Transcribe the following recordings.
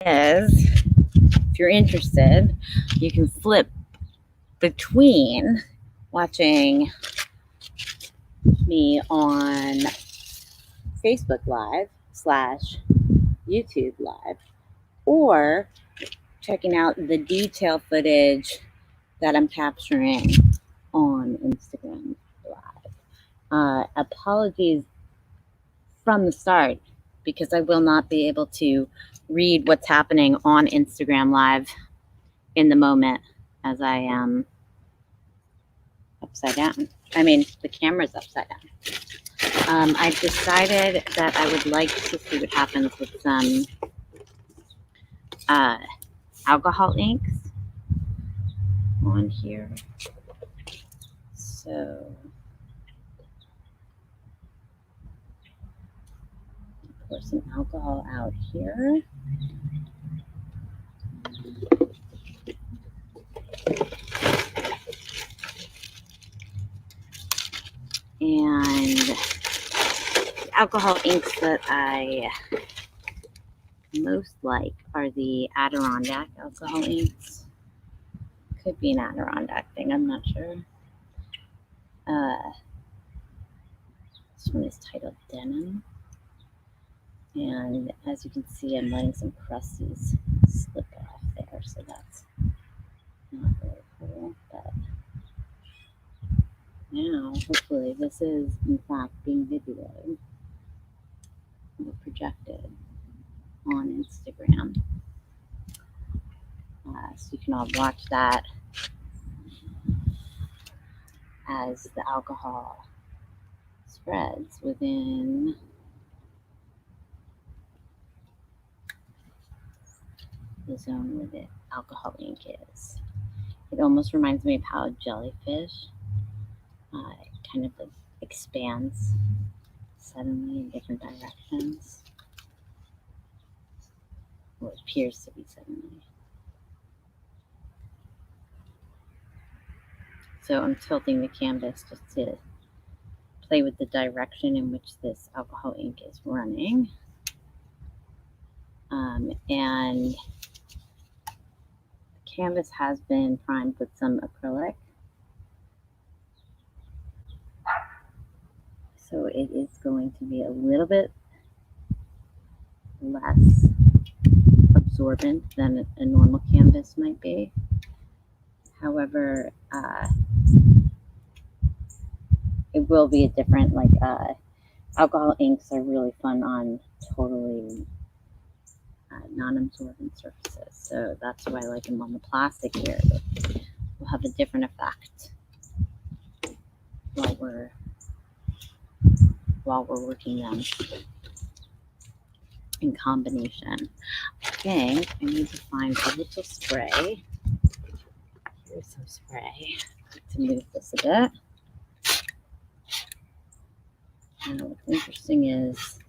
is, if you're interested, you can flip between watching me on Facebook Live slash YouTube Live, or checking out the detail footage that I'm capturing on Instagram Live. Apologies from the start because I will not be able to read what's happening on Instagram Live in the moment as I am upside down. I mean, the camera's upside down. I decided that I would like to see what happens with some alcohol inks on here. So pour some alcohol out here. And the alcohol inks that I most like are the Adirondack alcohol inks. Could be an Adirondack thing, I'm not sure. This one is titled Denim. And as you can see, I'm letting some crusties slip off there, so that's not very cool. But now, hopefully, this is in fact being videoed or projected on Instagram. So you can all watch that as the alcohol spreads within the zone where the alcohol ink is. It almost reminds me of how a jellyfish kind of like expands suddenly in different directions, or appears to be suddenly. So I'm tilting the canvas just to play with the direction in which this alcohol ink is running. And the canvas has been primed with some acrylic. So it is going to be a little bit less absorbent than a normal canvas might be. However, it will be a different, alcohol inks are really fun on totally non-absorbent surfaces. So that's why I like them on the plastic here. We'll have a different effect while we're working them in combination. I think I need to find a little spray. Here's some spray to move this a bit. Now, what's interesting is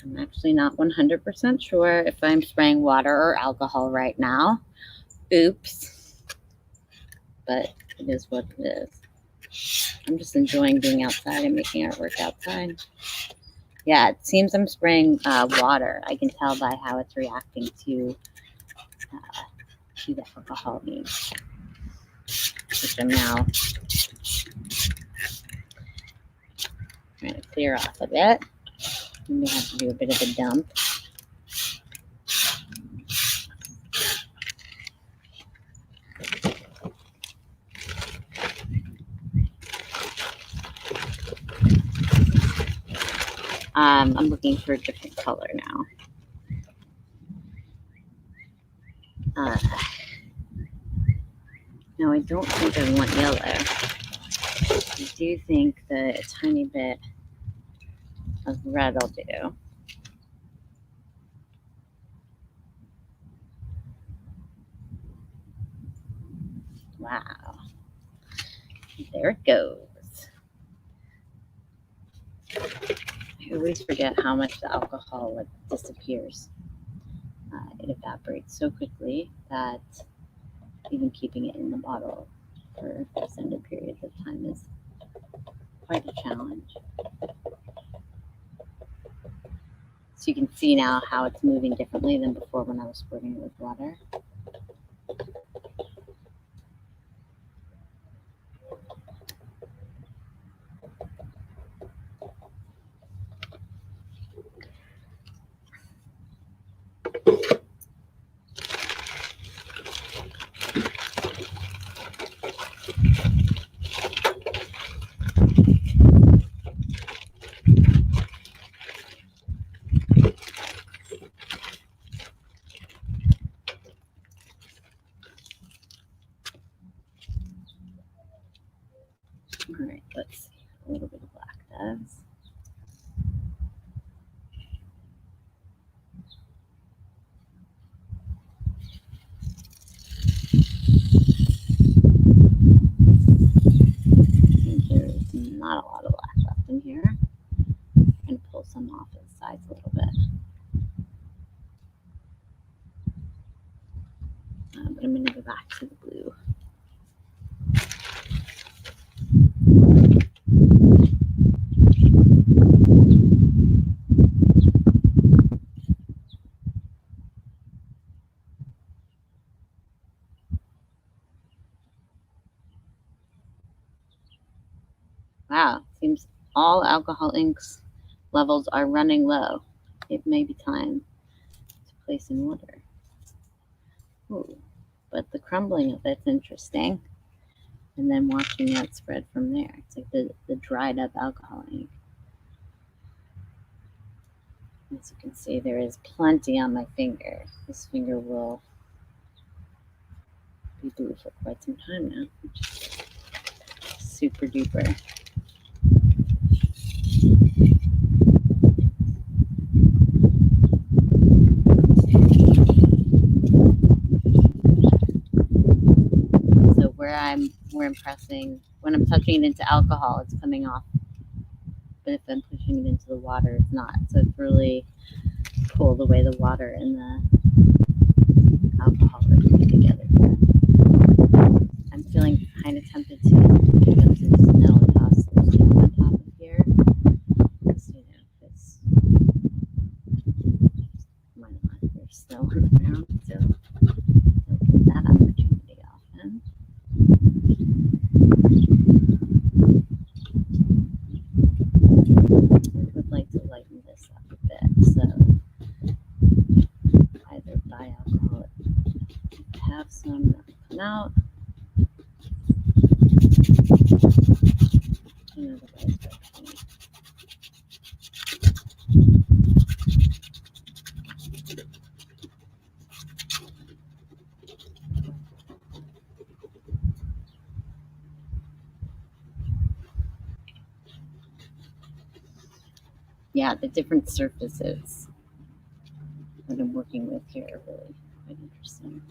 I'm actually not 100% sure if I'm spraying water or alcohol right now. Oops. But it is what it is. I'm just enjoying being outside and making artwork outside. Yeah, it seems I'm spraying water. I can tell by how it's reacting to the alcohol ink, which I'm now trying to clear off a bit. I'm going to have to do a bit of a dump. I'm looking for a different color now. No, I don't think I want yellow. I do think that a tiny bit of red will do. Wow. There it goes. I always forget how much the alcohol disappears. It evaporates so quickly that even keeping it in the bottle for extended periods of time is quite a challenge. So you can see now how it's moving differently than before when I was squirting it with water. All right, let's see. A little bit of black does. There's not a lot of black left in here. I'm going to pull some off the sides a little bit. But I'm going to go back to the blue. Wow, seems all alcohol inks levels are running low. It may be time to place in water. Ooh, but the crumbling of it's interesting. And then watching that spread from there. It's like the dried up alcohol ink. As you can see, there is plenty on my finger. This finger will be blue for quite some time now, which is super duper. So where I'm pressing, when I'm touching it into alcohol, it's coming off. But if I'm pushing it into the water, it's not. So it's really cool the way the water and the alcohol are coming together here. I'm feeling kind of tempted to pick up some snow and toss some snow on top of here. Because, you know, it's why not? There's snow on the ground, so I'll give that opportunity often. I would like to lighten this up a bit, so either buy alcohol, have some that will come out. And otherwise, yeah, the different surfaces that I'm working with here are really quite interesting.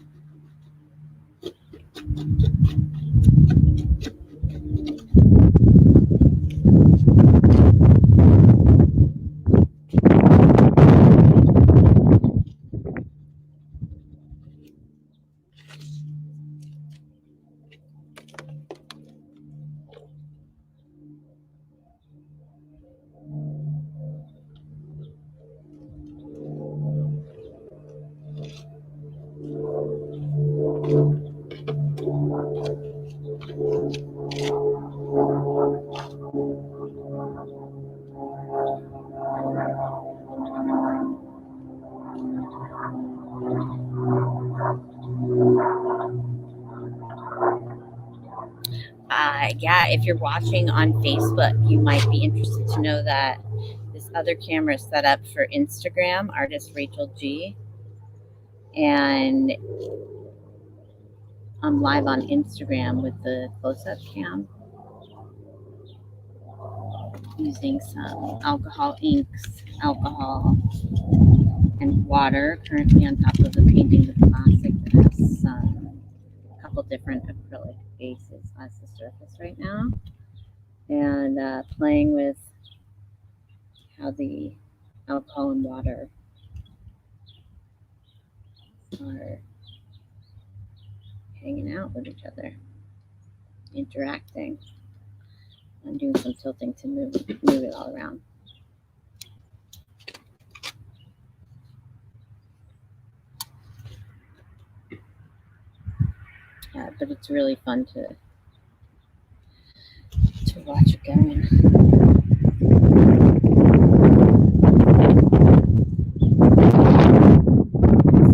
Yeah, if you're watching on Facebook, you might be interested to know that this other camera is set up for Instagram, artist Rachel G. And I'm live on Instagram with the close-up cam using some alcohol inks, alcohol, and water currently on top of the painting with plastic that has a couple different acrylic bases as the surface right now. And playing with how the alcohol and water are hanging out with each other, interacting. I'm doing some tilting to move it all around. but it's really fun to watch it going.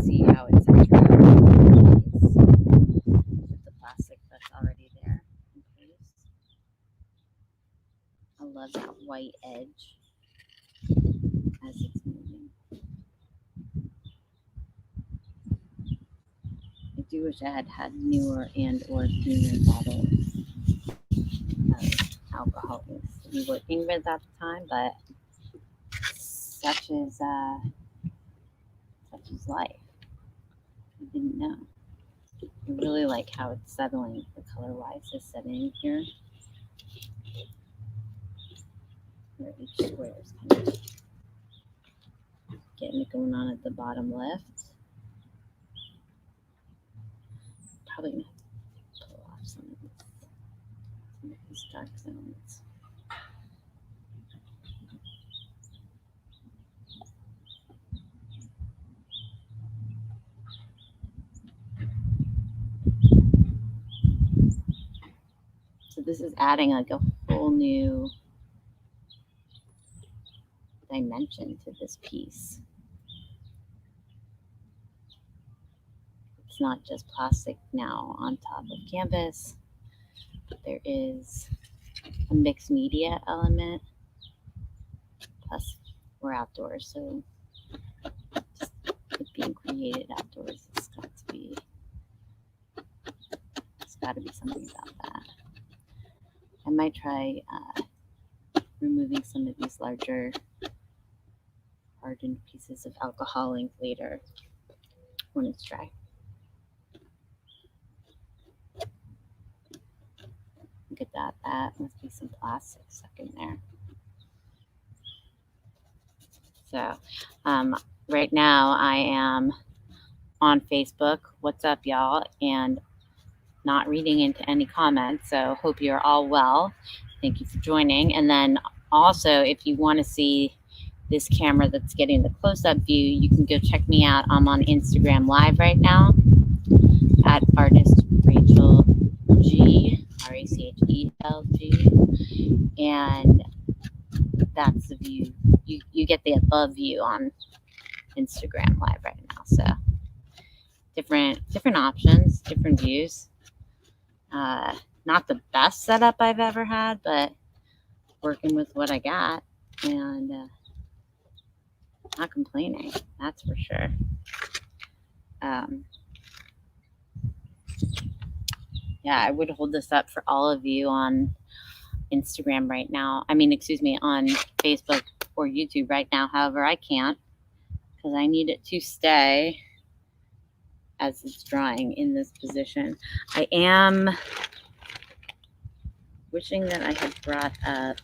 See how it's saturated with the plastic that's already there in place. I love that white edge as it's moving. I do wish I had newer and or cleaner bottles of alcohol to be working with at the time, but such is life. I didn't know. I really like how it's settling. The color wise is setting here. Where each square is kind of getting it going on at the bottom left. Probably gonna have to pull off some of these dark zones. So this is adding like a whole new dimension to this piece. It's not just plastic now on top of canvas, but there is a mixed media element. Plus, we're outdoors, so just it being created outdoors, it's got to be something about that. I might try removing some of these larger hardened pieces of alcohol ink later when it's dry. Look at that. That must be some plastic stuck in there. So right now I am on Facebook. What's up, y'all? And not reading into any comments. So hope you're all well. Thank you for joining. And then also, if you want to see this camera that's getting the close-up view, you can go check me out. I'm on Instagram Live right now at artist Rachel G, RACHELG, and that's the view. You get the above view on Instagram Live right now. So different options, different views. Not the best setup I've ever had, but working with what I got and not complaining, that's for sure. Yeah, I would hold this up for all of you on Instagram right now. I mean, excuse me, on Facebook or YouTube right now. However, I can't because I need it to stay as it's drying in this position. I am wishing that I had brought up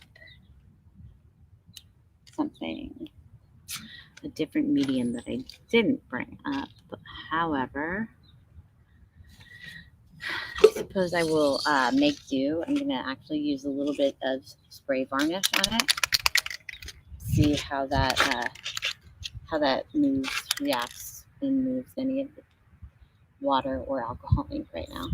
something, a different medium that I didn't bring up. However, I suppose I will make do. I'm going to actually use a little bit of spray varnish on it. See how that moves, reacts, and moves any of the water or alcohol ink right now.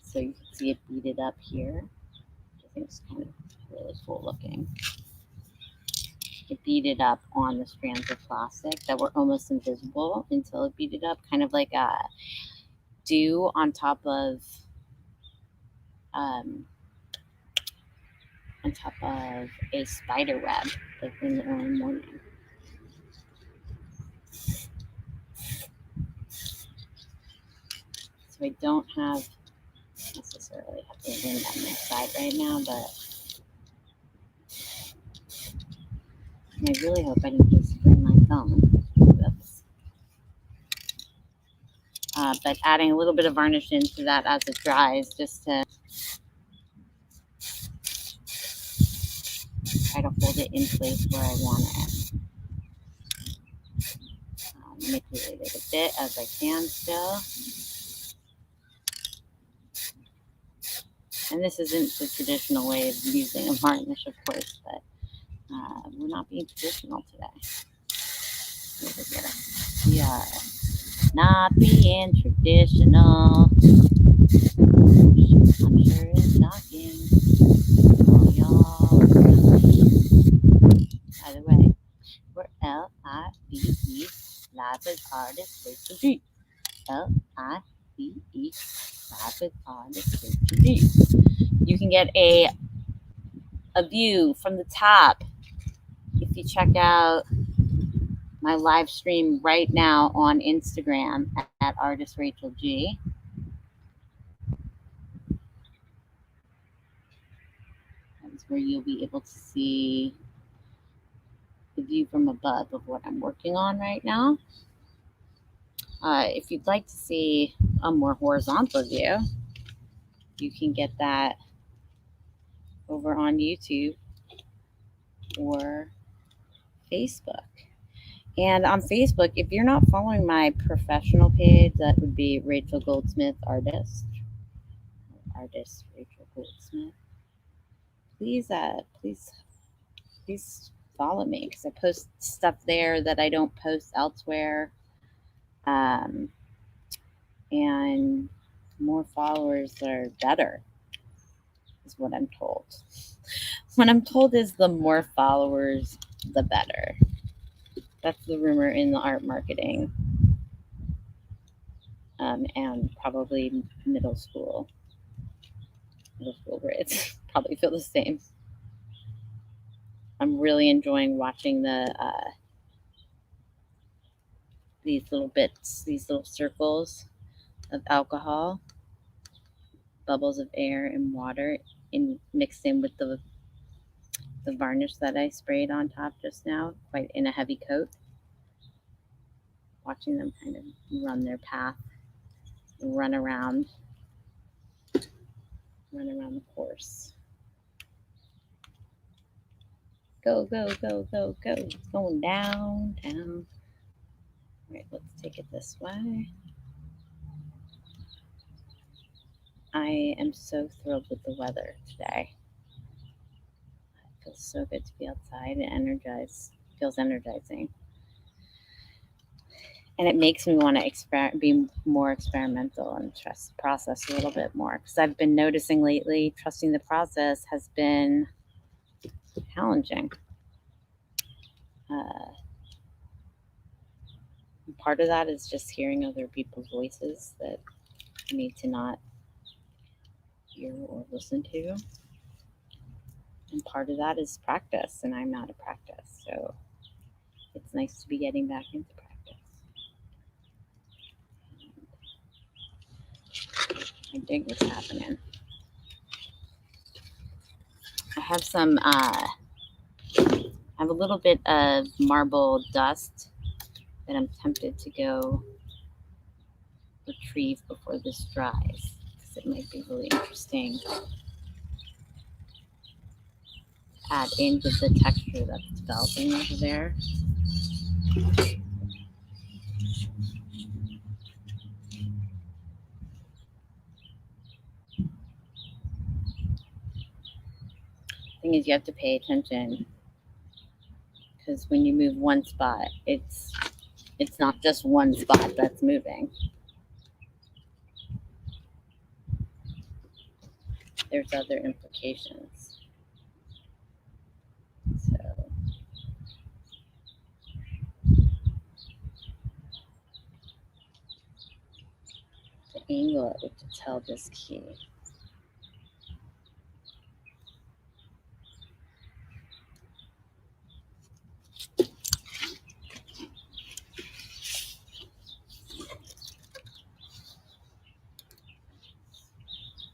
So you can see it beaded up here. I think it's kind of really cool looking. It beaded up on the strands of plastic that were almost invisible until it beaded up, kind of like a dew on top of a spider web, like in the early morning. So I don't have necessarily have the wind on my side right now, but I really hope I didn't just bring my phone. Oops. But adding a little bit of varnish into that as it dries, just to try to hold it in place where I want it. Manipulate it a bit as I can still. And this isn't the traditional way of using a varnish, of course, but we're not being traditional today. We are not being traditional. I'm sure it's shocking. All y'all. By the way, we're L-I-V-E, Live with Artist Rachel G. L-I-V-E, Live with Artist Rachel G. You can get a view from the top if you check out my live stream right now on Instagram at Artist Rachel G. That's where you'll be able to see the view from above of what I'm working on right now. If you'd like to see a more horizontal view, you can get that over on YouTube or Facebook. And on Facebook, if you're not following my professional page, that would be Rachel Goldsmith Artist. Artist Rachel Goldsmith. Please follow me, because I post stuff there that I don't post elsewhere. And more followers are better, is what I'm told. What I'm told is the more followers, the better. That's the rumor in the art marketing, and probably middle school grades probably feel the same. I'm really enjoying watching these little bits, these little circles of alcohol, bubbles of air and water mixed in with the varnish that I sprayed on top just now, quite in a heavy coat. Watching them kind of run their path, run around the course. Go, go, go, go, go. Going down. All right, let's take it this way. I am so thrilled with the weather today. It feels so good to be outside and energized. Feels energizing. And it makes me want to be more experimental and trust the process a little bit more. Because I've been noticing lately, trusting the process has been challenging. Part of that is just hearing other people's voices that I need to not hear or listen to. And part of that is practice, and I'm not a practice. So it's nice to be getting back into practice. I dig what's happening. I have some, I have a little bit of marble dust that I'm tempted to go retrieve before this dries, because it might be really interesting to add into the texture that's developing over there. Thing is, you have to pay attention, because when you move one spot, it's not just one spot that's moving. There's other implications. So the angle at which it's held is key.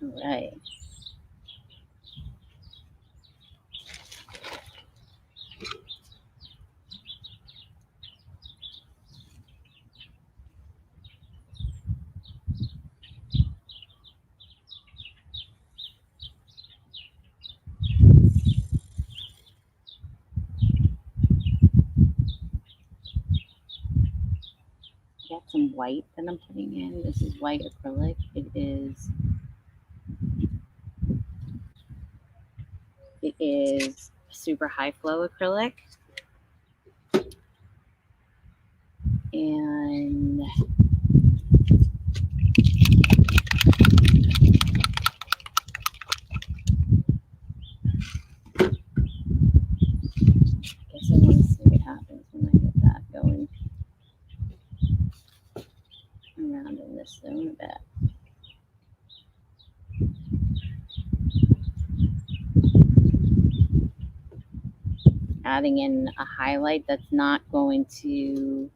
All right. I got some white that I'm putting in. This is white acrylic. It is super high flow acrylic. And I guess I want to see what happens when I get that going around in this zone a bit. Adding in a highlight that's not going to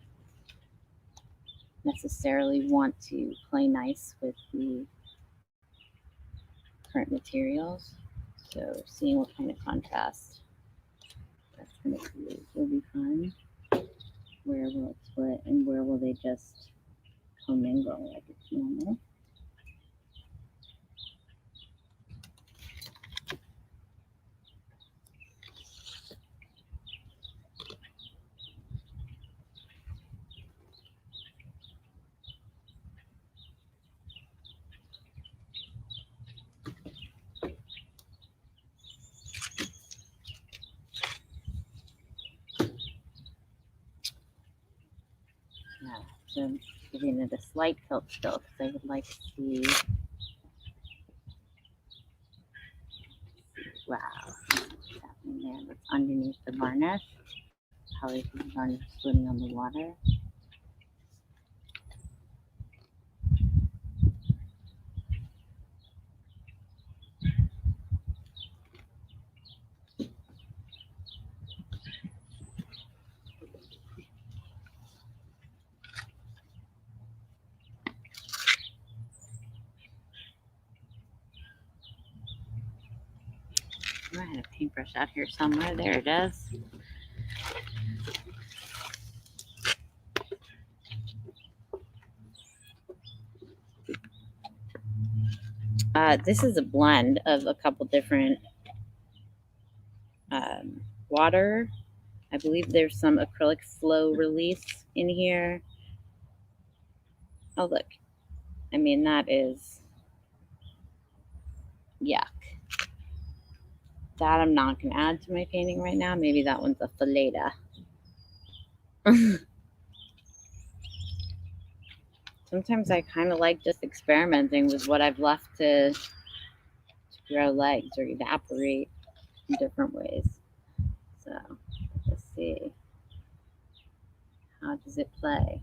necessarily want to play nice with the current materials. So seeing what kind of contrast that's going to create will be fun. Where will it split and where will they just commingle like it's normal? Yeah, so I'm giving it a slight tilt still because I would like to see. Wow, what's happening there? What's underneath the varnish? How is the varnish swimming on the water? Oh, I had a paintbrush out here somewhere. There it is. This is a blend of a couple different water. I believe there's some acrylic flow release in here. Oh, look. I mean, that is yuck. That I'm not going to add to my painting right now. Maybe that one's a Faleda. Sometimes I kind of like just experimenting with what I've left to grow legs or evaporate in different ways. So let's see. How does it play?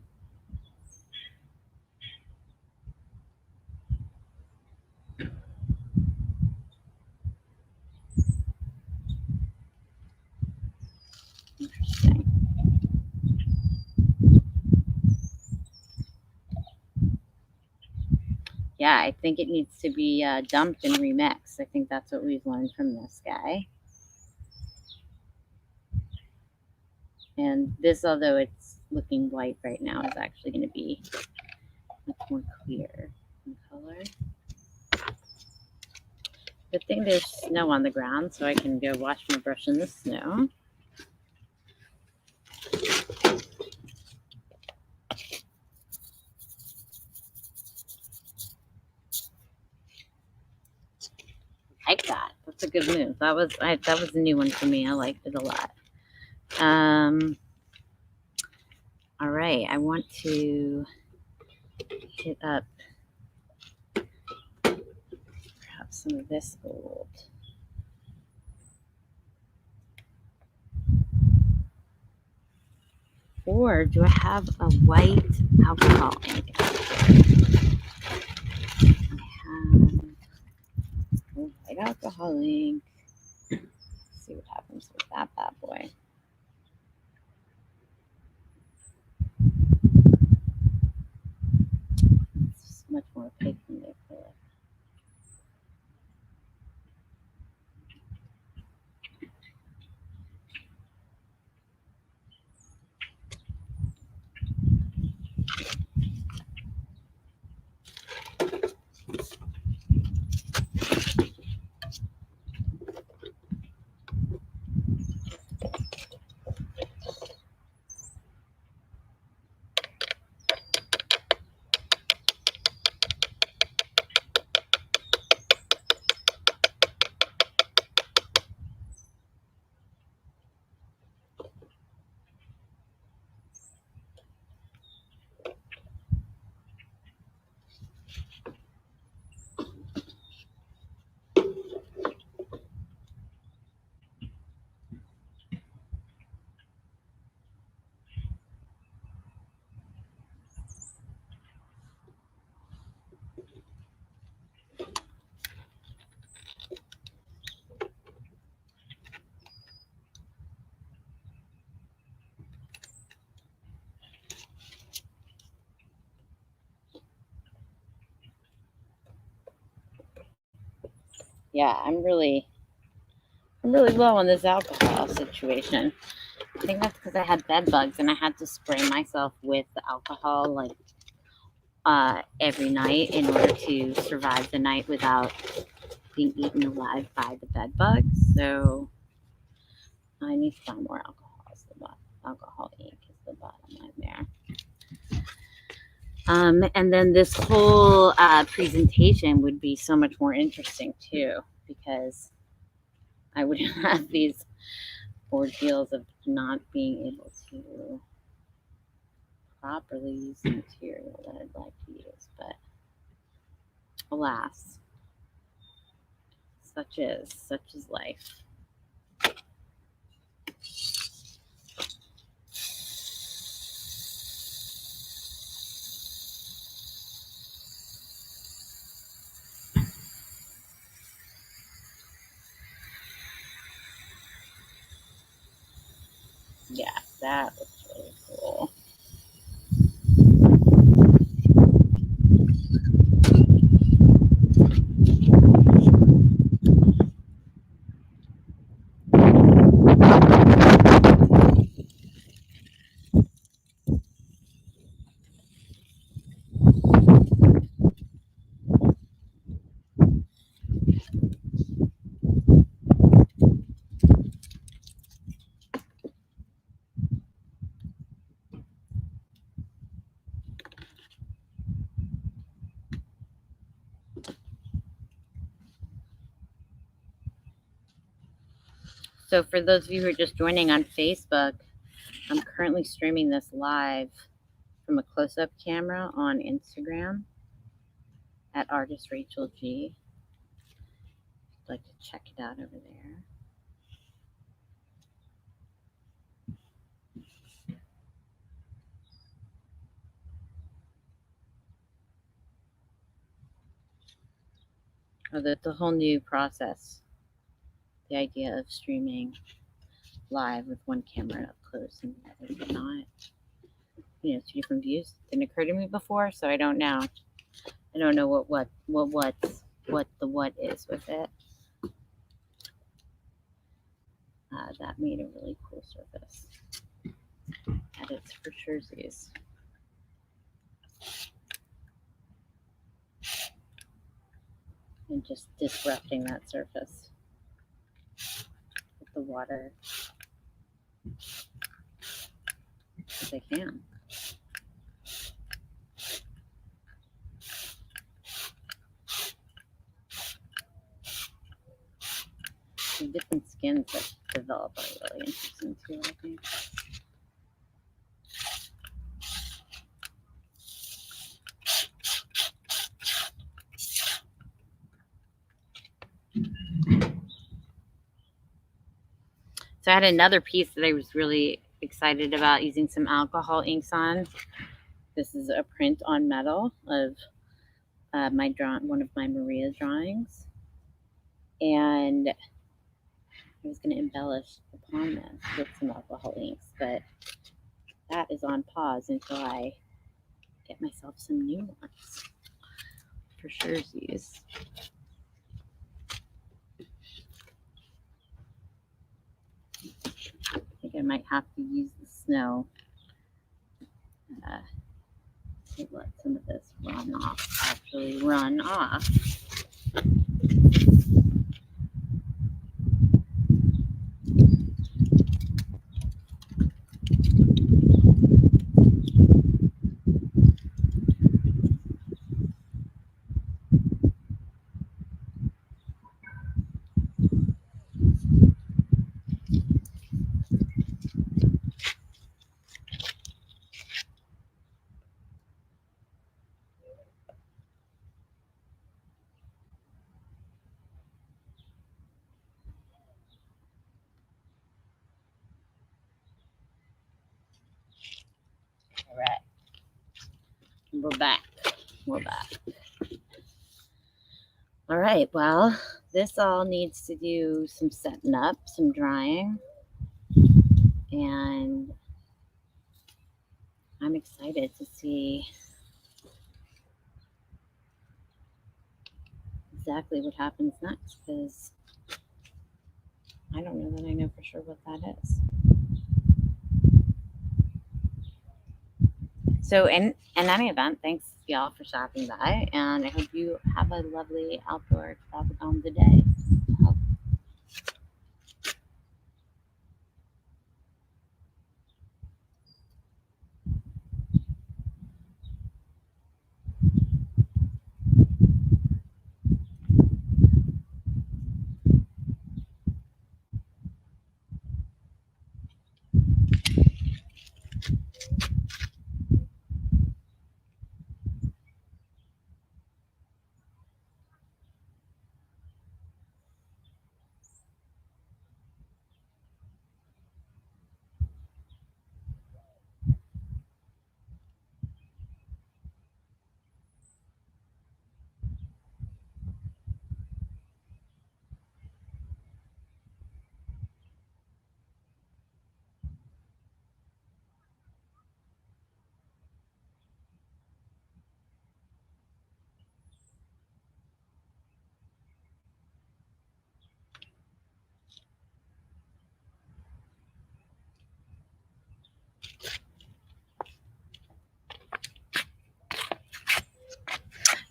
Interesting. Yeah, I think it needs to be dumped and remixed. I think that's what we've learned from this guy. And this, although it's looking white right now, is actually going to be much more clear in color. Good thing there's snow on the ground, so I can go wash my brush in the snow. Like that. That's a good move. That was a new one for me. I liked it a lot. All right, I want to hit up perhaps some of this gold. Or do I have a white alcohol ink? I have a white alcohol ink. Let's see what happens with that bad boy. It's much more opaque than the acrylic. yeah, I'm really low on this alcohol situation. I think that's because I had bed bugs and I had to spray myself with the alcohol like every night in order to survive the night without being eaten alive by the bed bugs. So I need to buy more alcohol. Alcohol ink is the bottom line there. And then this whole presentation would be so much more interesting too, because I wouldn't have these ordeals of not being able to properly use the material that I'd like to use. But alas, such is life. Yeah, that looks really cool. So for those of you who are just joining on Facebook, I'm currently streaming this live from a close-up camera on Instagram at artist Rachel G. If you'd like to check it out over there. Oh, that's a whole new process. The idea of streaming live with one camera up close and the other but not. You know, two different views. Didn't occur to me before, so I don't know. I don't know what the what is with it. That made a really cool surface. Edits for jerseys. And just disrupting that surface with the water as I can. The different skins that develop are really interesting too, I think. So I had another piece that I was really excited about using some alcohol inks on. This is a print on metal of one of my Maria drawings, and I was going to embellish upon this with some alcohol inks, but that is on pause until I get myself some new ones for jerseys. I think I might have to use the snow to let some of this actually run off. All right. We're back. All right. Well, this all needs to do some setting up, some drying, and I'm excited to see exactly what happens next because I don't know that I know for sure what that is. So in any event, thanks y'all for stopping by, and I hope you have a lovely outdoor extravaganza day.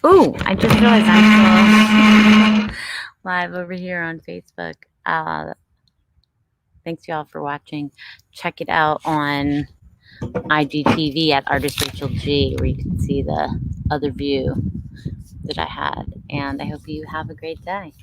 Ooh, I just realized I'm still live over here on Facebook. Thanks y'all for watching. Check it out on IGTV at Artist Rachel G, where you can see the other view that I had. And I hope you have a great day.